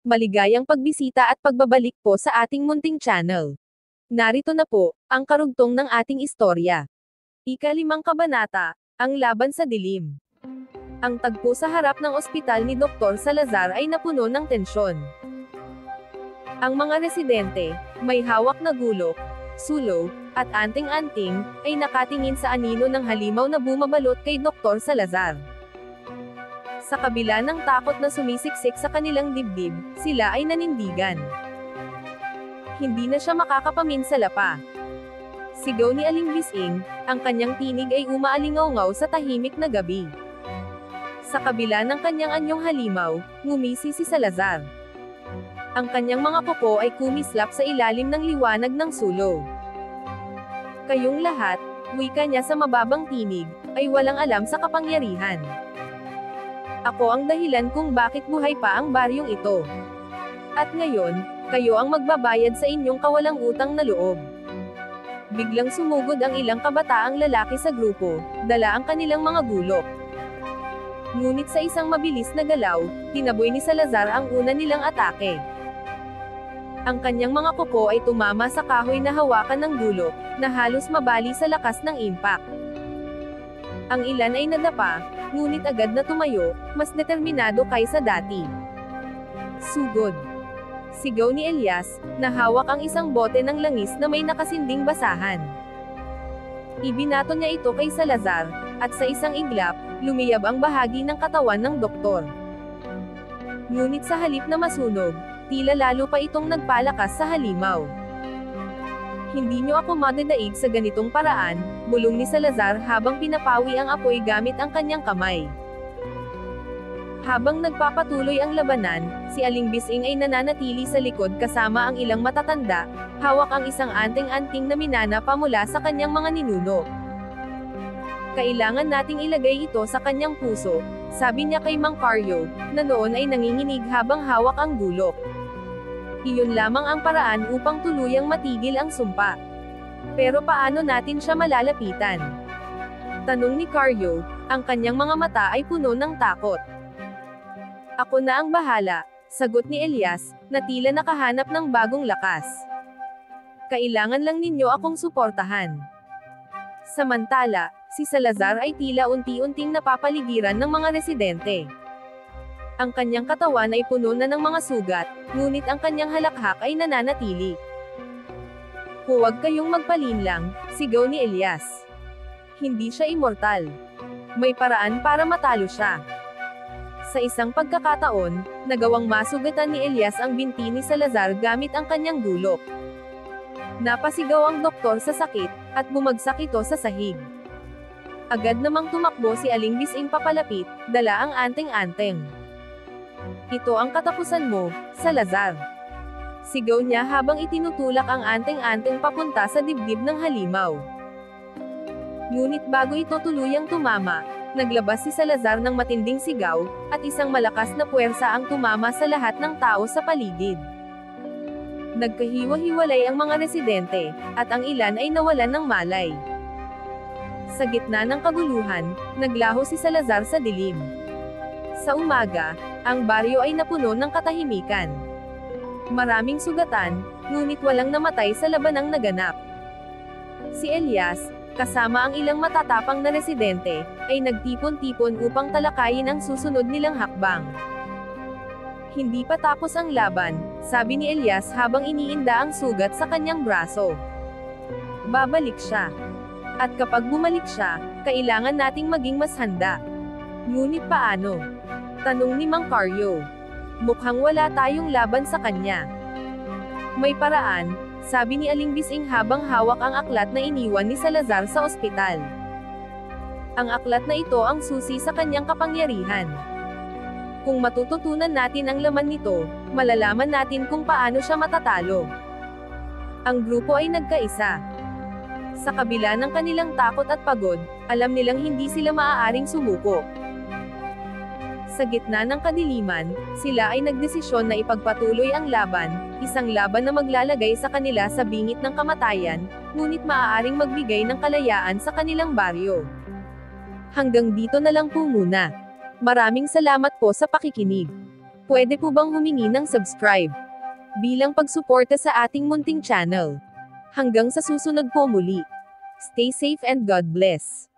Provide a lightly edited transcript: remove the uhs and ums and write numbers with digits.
Maligayang pagbisita at pagbabalik po sa ating munting channel. Narito na po, ang karugtong ng ating istorya. Ika-5 kabanata, ang laban sa dilim. Ang tagpo sa harap ng ospital ni Dr. Salazar ay napuno ng tensyon. Ang mga residente, may hawak na gulok, sulo, at anting-anting, ay nakatingin sa anino ng halimaw na bumabalot kay Dr. Salazar. Sa kabila ng takot na sumisiksik sa kanilang dibdib, sila ay nanindigan. Hindi na siya makakapaminsala pa. Sigaw ni Aling Bising, ang kanyang tinig ay umaalingaw-ngaw sa tahimik na gabi. Sa kabila ng kanyang anyong halimaw, ngumisi si Salazar. Ang kanyang mga kuko ay kumislap sa ilalim ng liwanag ng sulo. Kayong lahat, wika niya sa mababang tinig, ay walang alam sa kapangyarihan. Ako ang dahilan kung bakit buhay pa ang baryong ito. At ngayon, kayo ang magbabayad sa inyong kawalang utang na loob. Biglang sumugod ang ilang kabataang lalaki sa grupo, dala ang kanilang mga gulok. Ngunit sa isang mabilis na galaw, tinaboy ni Salazar ang una nilang atake. Ang kanyang mga kuko ay tumama sa kahoy na hawakan ng gulok, na halos mabali sa lakas ng impact. Ang ilan ay nadapa, ngunit agad na tumayo, mas determinado kaysa dati. Sugod. Sigaw ni Elias, na hawak ang isang bote ng langis na may nakasinding basahan. Ibinato niya ito kay Salazar, at sa isang iglap, lumiyab ang bahagi ng katawan ng doktor. Ngunit sa halip na masunog, tila lalo pa itong nagpalakas sa halimaw. Hindi niyo ako madadaig sa ganitong paraan, bulong ni Salazar habang pinapawi ang apoy gamit ang kanyang kamay. Habang nagpapatuloy ang labanan, si Aling Bising ay nananatili sa likod kasama ang ilang matatanda, hawak ang isang anting-anting na minana pa mula sa kanyang mga ninuno. Kailangan nating ilagay ito sa kanyang puso, sabi niya kay Mang Carlo, na noon ay nanginginig habang hawak ang gulok. Iyon lamang ang paraan upang tuluyang matigil ang sumpa. Pero paano natin siya malalapitan? Tanong ni Carlo, ang kanyang mga mata ay puno ng takot. Ako na ang bahala, sagot ni Elias, na tila nakahanap ng bagong lakas. Kailangan lang ninyo akong suportahan. Samantala, si Salazar ay tila unti-unting napapaligiran ng mga residente. Ang kanyang katawan ay puno na ng mga sugat, ngunit ang kanyang halakhak ay nananatili. Huwag kayong magpalinlang, sigaw ni Elias. Hindi siya immortal. May paraan para matalo siya. Sa isang pagkakataon, nagawang masugatan ni Elias ang binti ni Salazar gamit ang kanyang gulok. Napasigaw ang doktor sa sakit, at bumagsak ito sa sahig. Agad namang tumakbo si Aling Bising papalapit, dala ang anting-anting. Ito ang katapusan mo, Salazar. Sigaw niya habang itinutulak ang anting-anting papunta sa dibdib ng halimaw. Ngunit bago ito tuluyang tumama, naglabas si Salazar ng matinding sigaw, at isang malakas na puwersa ang tumama sa lahat ng tao sa paligid. Nagkahiwa-hiwalay ang mga residente, at ang ilan ay nawalan ng malay. Sa gitna ng kaguluhan, naglaho si Salazar sa dilim. Sa umaga, ang baryo ay napuno ng katahimikan. Maraming sugatan, ngunit walang namatay sa labanang naganap. Si Elias, kasama ang ilang matatapang na residente, ay nagtipon-tipon upang talakayin ang susunod nilang hakbang. Hindi pa tapos ang laban, sabi ni Elias habang iniinda ang sugat sa kanyang braso. Babalik siya. At kapag bumalik siya, kailangan nating maging mas handa. Ngunit paano? Tanong ni Mang Carlo. Mukhang wala tayong laban sa kanya. May paraan, sabi ni Aling Bising habang hawak ang aklat na iniwan ni Salazar sa ospital. Ang aklat na ito ang susi sa kanyang kapangyarihan. Kung matututunan natin ang laman nito, malalaman natin kung paano siya matatalo. Ang grupo ay nagkaisa. Sa kabila ng kanilang takot at pagod, alam nilang hindi sila maaaring sumuko. Sa gitna ng kadiliman, sila ay nagdesisyon na ipagpatuloy ang laban, isang laban na maglalagay sa kanila sa bingit ng kamatayan, ngunit maaaring magbigay ng kalayaan sa kanilang baryo. Hanggang dito na lang po muna. Maraming salamat po sa pakikinig. Pwede po bang humingi ng subscribe bilang pagsuporta sa ating munting channel? Hanggang sa susunod po muli. Stay safe and God bless.